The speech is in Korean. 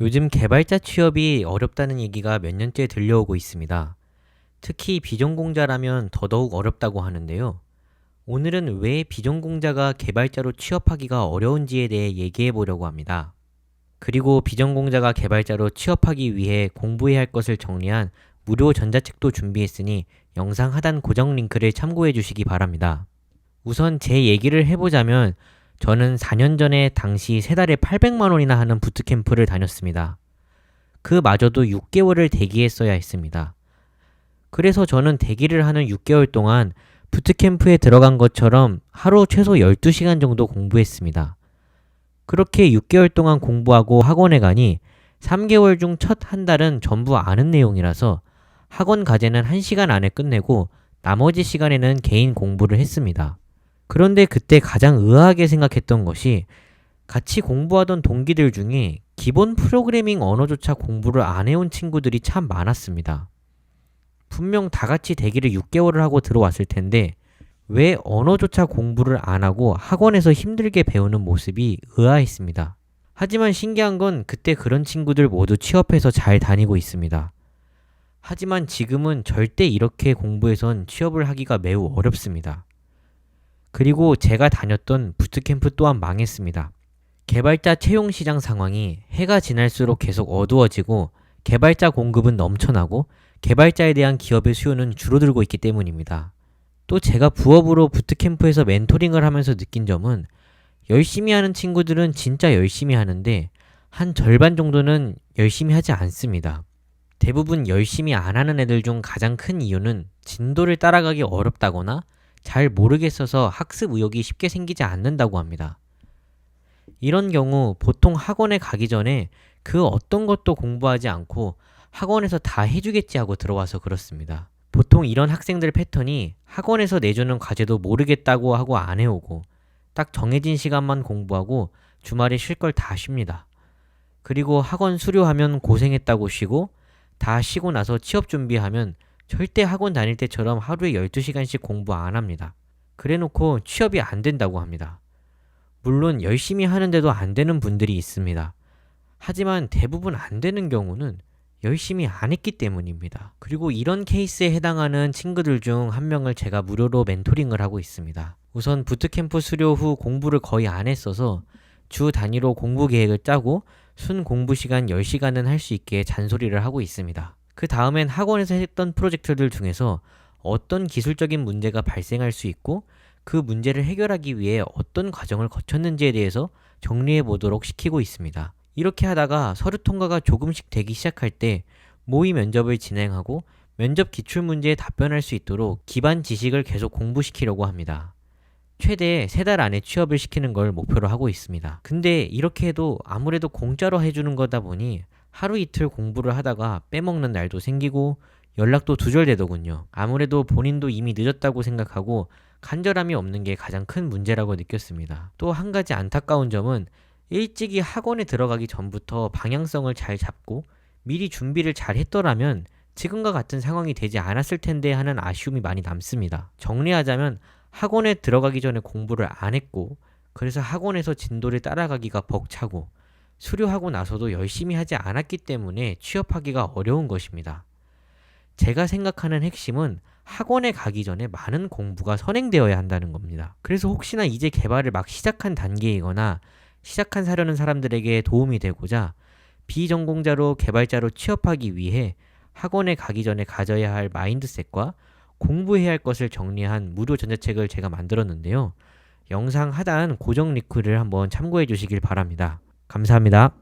요즘 개발자 취업이 어렵다는 얘기가 몇 년째 들려오고 있습니다. 특히 비전공자라면 더더욱 어렵다고 하는데요. 오늘은 왜 비전공자가 개발자로 취업하기가 어려운지에 대해 얘기해 보려고 합니다. 그리고 비전공자가 개발자로 취업하기 위해 공부해야 할 것을 정리한 무료 전자책도 준비했으니 영상 하단 고정 링크를 참고해 주시기 바랍니다. 우선 제 얘기를 해보자면 저는 4년 전에 당시 3달에 800만 원이나 하는 부트캠프를 다녔습니다. 그마저도 6개월을 대기했어야 했습니다. 그래서 저는 대기를 하는 6개월 동안 부트캠프에 들어간 것처럼 하루 최소 12시간 정도 공부했습니다. 그렇게 6개월 동안 공부하고 학원에 가니 3개월 중 첫 한 달은 전부 아는 내용이라서 학원 과제는 1시간 안에 끝내고 나머지 시간에는 개인 공부를 했습니다. 그런데 그때 가장 의아하게 생각했던 것이 같이 공부하던 동기들 중에 기본 프로그래밍 언어조차 공부를 안 해온 친구들이 참 많았습니다. 분명 다 같이 대기를 6개월을 하고 들어왔을 텐데 왜 언어조차 공부를 안 하고 학원에서 힘들게 배우는 모습이 의아했습니다. 하지만 신기한 건 그때 그런 친구들 모두 취업해서 잘 다니고 있습니다. 하지만 지금은 절대 이렇게 공부해선 취업을 하기가 매우 어렵습니다. 그리고 제가 다녔던 부트캠프 또한 망했습니다. 개발자 채용 시장 상황이 해가 지날수록 계속 어두워지고 개발자 공급은 넘쳐나고 개발자에 대한 기업의 수요는 줄어들고 있기 때문입니다. 또 제가 부업으로 부트캠프에서 멘토링을 하면서 느낀 점은 열심히 하는 친구들은 진짜 열심히 하는데 한 절반 정도는 열심히 하지 않습니다. 대부분 열심히 안 하는 애들 중 가장 큰 이유는 진도를 따라가기 어렵다거나 잘 모르겠어서 학습 의욕이 쉽게 생기지 않는다고 합니다. 이런 경우 보통 학원에 가기 전에 그 어떤 것도 공부하지 않고 학원에서 다 해주겠지 하고 들어와서 그렇습니다. 보통 이런 학생들 패턴이 학원에서 내주는 과제도 모르겠다고 하고 안 해오고 딱 정해진 시간만 공부하고 주말에 쉴 걸 다 쉽니다. 그리고 학원 수료하면 고생했다고 쉬고 다 쉬고 나서 취업 준비하면 절대 학원 다닐 때처럼 하루에 12시간씩 공부 안 합니다. 그래놓고 취업이 안 된다고 합니다. 물론 열심히 하는데도 안 되는 분들이 있습니다. 하지만 대부분 안 되는 경우는 열심히 안 했기 때문입니다. 그리고 이런 케이스에 해당하는 친구들 중 한 명을 제가 무료로 멘토링을 하고 있습니다. 우선 부트캠프 수료 후 공부를 거의 안 했어서 주 단위로 공부 계획을 짜고 순 공부 시간 10시간은 할 수 있게 잔소리를 하고 있습니다. 그 다음엔 학원에서 했던 프로젝트들 중에서 어떤 기술적인 문제가 발생할 수 있고 그 문제를 해결하기 위해 어떤 과정을 거쳤는지에 대해서 정리해 보도록 시키고 있습니다. 이렇게 하다가 서류 통과가 조금씩 되기 시작할 때 모의 면접을 진행하고 면접 기출문제에 답변할 수 있도록 기반 지식을 계속 공부시키려고 합니다. 최대 3달 안에 취업을 시키는 걸 목표로 하고 있습니다. 근데 이렇게 해도 아무래도 공짜로 해주는 거다 보니 하루 이틀 공부를 하다가 빼먹는 날도 생기고 연락도 두절되더군요. 아무래도 본인도 이미 늦었다고 생각하고 간절함이 없는 게 가장 큰 문제라고 느꼈습니다. 또 한 가지 안타까운 점은 일찍이 학원에 들어가기 전부터 방향성을 잘 잡고 미리 준비를 잘 했더라면 지금과 같은 상황이 되지 않았을 텐데 하는 아쉬움이 많이 남습니다. 정리하자면 학원에 들어가기 전에 공부를 안 했고 그래서 학원에서 진도를 따라가기가 벅차고 수료하고 나서도 열심히 하지 않았기 때문에 취업하기가 어려운 것입니다. 제가 생각하는 핵심은 학원에 가기 전에 많은 공부가 선행되어야 한다는 겁니다. 그래서 혹시나 이제 개발을 막 시작한 단계이거나 시작한 사려는 사람들에게 도움이 되고자 비전공자로 개발자로 취업하기 위해 학원에 가기 전에 가져야 할 마인드셋과 공부해야 할 것을 정리한 무료 전자책을 제가 만들었는데요. 영상 하단 고정 링크를 한번 참고해 주시길 바랍니다. 감사합니다.